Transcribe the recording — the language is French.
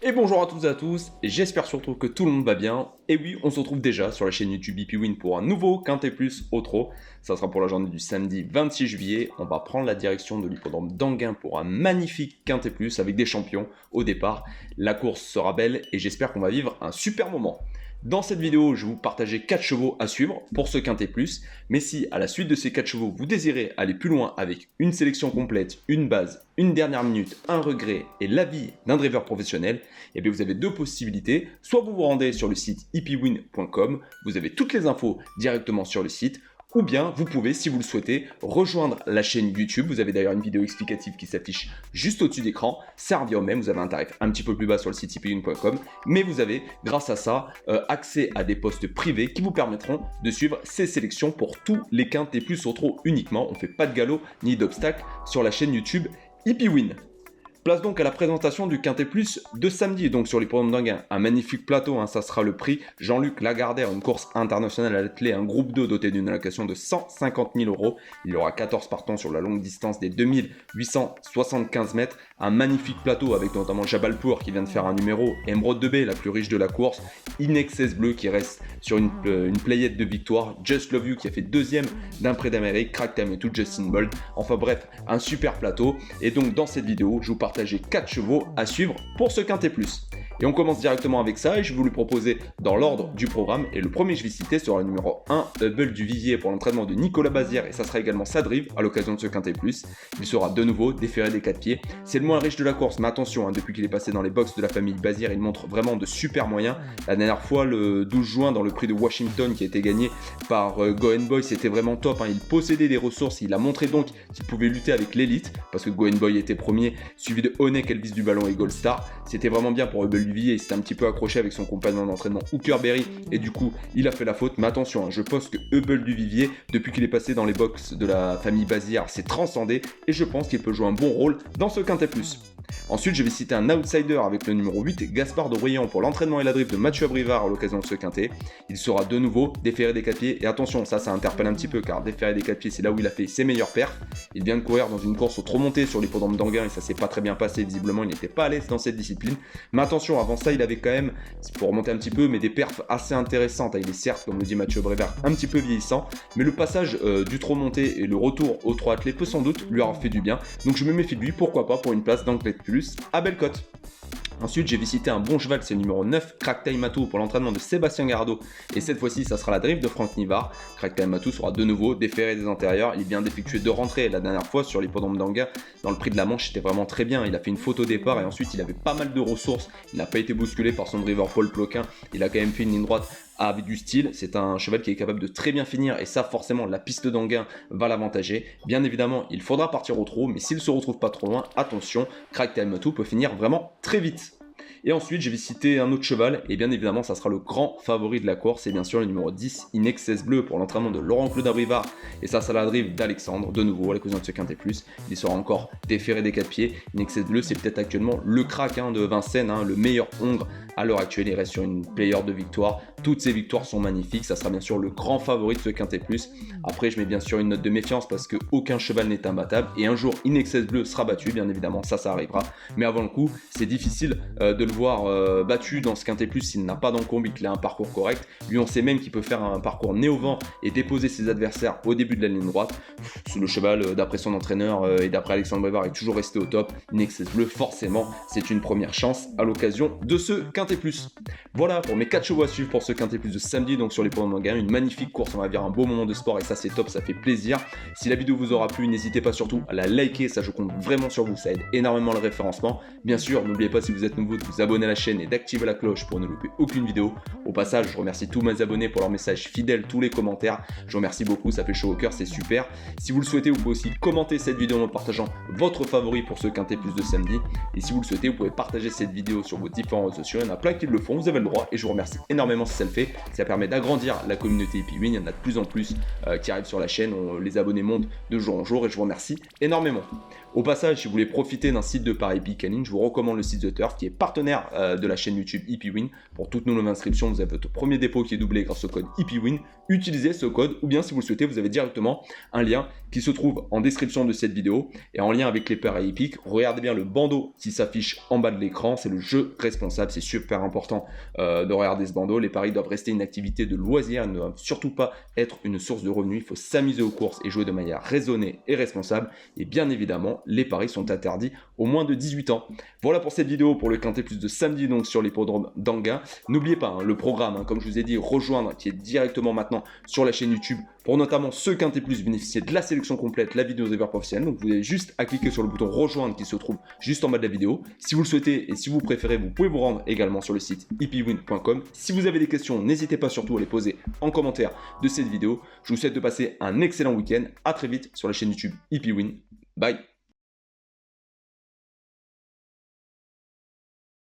Et bonjour à toutes et à tous, et j'espère surtout que tout le monde va bien. Et oui, on se retrouve déjà sur la chaîne YouTube EPWin pour un nouveau Quintet Plus au trot. Ça sera pour la journée du samedi 26 juillet. On va prendre la direction de l'hippodrome d'Anguin pour un magnifique Quintet Plus avec des champions au départ. La course sera belle et j'espère qu'on va vivre un super moment. Dans cette vidéo, je vais vous partager 4 chevaux à suivre pour ce Quintet Plus. Mais si à la suite de ces 4 chevaux, vous désirez aller plus loin avec une sélection complète, une base, une dernière minute, un regret et l'avis d'un driver professionnel, eh bien vous avez deux possibilités. Soit vous vous rendez sur le site epwin.com, vous avez toutes les infos directement sur le site, ou bien vous pouvez, si vous le souhaitez, rejoindre la chaîne YouTube. Vous avez d'ailleurs une vidéo explicative qui s'affiche juste au-dessus d'écran. Ça revient au même, vous avez un tarif un petit peu plus bas sur le site epwin.com, mais vous avez, grâce à ça, accès à des posts privés qui vous permettront de suivre ces sélections pour tous les quintés plus au trot uniquement. On ne fait pas de galop ni d'obstacles sur la chaîne YouTube EPWin. Place donc à la présentation du Quintet Plus de samedi, donc sur l'hippodrome d'Anguin. Un magnifique plateau, ça sera le prix Jean-Luc Lagardère, une course internationale à l'attelé, un groupe 2 doté d'une allocation de 150 000 €. Il y aura 14 partants sur la longue distance des 2875 mètres. Un magnifique plateau avec notamment Jabalpour qui vient de faire un numéro, Emeraude de B, la plus riche de la course, Inexcess Bleu qui reste sur une playette de victoire, Just Love You qui a fait deuxième d'un prix d'Amérique, Crack Time et tout, Justin Bolt. Enfin bref, un super plateau. Et donc dans cette vidéo, je vous partage 4 chevaux à suivre pour ce Quintet Plus. Et on commence directement avec ça et je vais vous le proposer dans l'ordre du programme. Et le premier que je vais citer sera le numéro 1, Hubble du Vivier pour l'entraînement de Nicolas Bazière, et ça sera également sa drive à l'occasion de ce Quintet Plus. Il sera de nouveau déféré des 4 pieds. C'est le moins riche de la course, mais attention, depuis qu'il est passé dans les box de la famille Bazière, il montre vraiment de super moyens. La dernière fois, le 12 juin, dans le prix de Washington qui a été gagné par Goen Boy, c'était vraiment top. Il possédait des ressources, il a montré donc qu'il pouvait lutter avec l'élite, parce que Goen Boy était premier, suivi de Honeck, Elvis du Ballon et Gold Star. C'était vraiment bien pour Hubble du Vivier, il s'était un petit peu accroché avec son compagnon d'entraînement Hooker Berry, et du coup, il a fait la faute. Mais attention, je pense que Hubble du Vivier, depuis qu'il est passé dans les box de la famille Bazière, s'est transcendé, et je pense qu'il peut jouer un bon rôle dans ce Quintet Plus. Ensuite, je vais citer un outsider avec le numéro 8, Gaspard de Briand pour l'entraînement et la drive de Mathieu Abrivard à l'occasion de ce quintet. Il sera de nouveau déféré des 4 pieds, et attention, ça interpelle un petit peu car déféré des 4 pieds, c'est là où il a fait ses meilleurs perfs. Il vient de courir dans une course au trop monté sur l'hippodrome d'Anguin et ça s'est pas très bien passé, visiblement il n'était pas à l'aise dans cette discipline. Mais attention, avant ça, il avait quand même, pour remonter un petit peu, mais des perfs assez intéressantes. Il est certes, comme le dit Mathieu Abrivard, un petit peu vieillissant, mais le passage du trop monté et le retour au trot attelé peut sans doute lui avoir fait du bien. Donc je me méfie de lui, pourquoi pas pour une place dans le Quintet Plus à Bellecote. Ensuite, j'ai visité un bon cheval, c'est le numéro 9, Crack Time Matou pour l'entraînement de Sébastien Gardeau. Et cette fois-ci, ça sera la drive de Franck Nivard. Crack Time Matou sera de nouveau déféré des antérieurs. Il vient d'effectuer 2 rentrées la dernière fois sur l'hippodrome d'Anguin. Dans le prix de la Manche, c'était vraiment très bien. Il a fait une faute au départ et ensuite, il avait pas mal de ressources. Il n'a pas été bousculé par son driver Paul Ploquin. Il a quand même fait une ligne droite avec du style. C'est un cheval qui est capable de très bien finir et ça, forcément, la piste d'Anguin va l'avantager. Bien évidemment, il faudra partir au trot, mais s'il se retrouve pas trop loin, attention, Crack Time Matou peut finir vraiment très vite. Et ensuite, je vais citer un autre cheval, et bien évidemment, ça sera le grand favori de la course, c'est bien sûr le numéro 10, Inexcess Bleu, pour l'entraînement de Laurent-Claude Abrivard, et ça sera la drive d'Alexandre, de nouveau, à l'occasion de ce Quintet Plus. Il sera encore déféré des 4 pieds. Inexcess Bleu, c'est peut-être actuellement le crack de Vincennes, le meilleur hongre à l'heure actuelle. Il reste sur une player de victoire. Toutes ces victoires sont magnifiques. Ça sera bien sûr le grand favori de ce Quintet Plus. Après, je mets bien sûr une note de méfiance parce qu'aucun cheval n'est imbattable. Et un jour, Inexcess Bleu sera battu, bien évidemment, ça arrivera. Mais avant le coup, c'est difficile de le voir battu dans ce Quintet Plus s'il n'a pas d'encombre et qu'il a un parcours correct. Lui, on sait même qu'il peut faire un parcours nez au vent et déposer ses adversaires au début de la ligne droite. Le cheval, d'après son entraîneur et d'après Alexandre Brevard, est toujours resté au top. Inexcess Bleu, forcément, c'est une première chance à l'occasion de ce Quintet Plus. Voilà pour mes 4 chevaux à suivre pour ce Quintet Plus de samedi, donc sur l'hippodrome d'Anguin. Une magnifique course, on va dire un beau moment de sport et ça c'est top, ça fait plaisir. Si la vidéo vous aura plu, n'hésitez pas surtout à la liker, ça je compte vraiment sur vous, ça aide énormément le référencement. Bien sûr, n'oubliez pas si vous êtes nouveau de vous abonner à la chaîne et d'activer la cloche pour ne louper aucune vidéo. Au passage, je remercie tous mes abonnés pour leurs messages fidèles, tous les commentaires. Je vous remercie beaucoup, ça fait chaud au cœur, c'est super. Si vous le souhaitez, vous pouvez aussi commenter cette vidéo en partageant votre favori pour ce Quintet Plus de samedi. Et si vous le souhaitez, vous pouvez partager cette vidéo sur vos différents réseaux sociaux. Il y en a plein qui le font, vous avez le droit et je vous remercie énormément si ça le fait. Ça permet d'agrandir la communauté EPWin. Il y en a de plus en plus qui arrivent sur la chaîne. Les abonnés montent de jour en jour et je vous remercie énormément. Au passage, si vous voulez profiter d'un site de paris hippique en ligne, je vous recommande le site The Turf qui est partenaire de la chaîne YouTube HippieWin. Pour toute nouvelle inscription, vous avez votre premier dépôt qui est doublé grâce au code HippieWin. Utilisez ce code ou bien si vous le souhaitez, vous avez directement un lien qui se trouve en description de cette vidéo et en lien avec les paris hippiques. Regardez bien le bandeau qui s'affiche en bas de l'écran, c'est le jeu responsable, c'est super important de regarder ce bandeau. Les paris doivent rester une activité de loisir, ils ne doivent surtout pas être une source de revenus. Il faut s'amuser aux courses et jouer de manière raisonnée et responsable. Et bien évidemment, les paris sont interdits aux moins de 18 ans. Voilà pour cette vidéo pour le Quintet Plus de samedi donc sur l'hippodrome d'Anguin. N'oubliez pas le programme, comme je vous ai dit, rejoindre qui est directement maintenant sur la chaîne YouTube pour notamment ce Quintet Plus bénéficier de la sélection complète, la vidéo des professionnels. Donc vous avez juste à cliquer sur le bouton rejoindre qui se trouve juste en bas de la vidéo. Si vous le souhaitez et si vous préférez, vous pouvez vous rendre également sur le site hippiewin.com. Si vous avez des questions, n'hésitez pas surtout à les poser en commentaire de cette vidéo. Je vous souhaite de passer un excellent week-end. À très vite sur la chaîne YouTube HippieWin. Bye.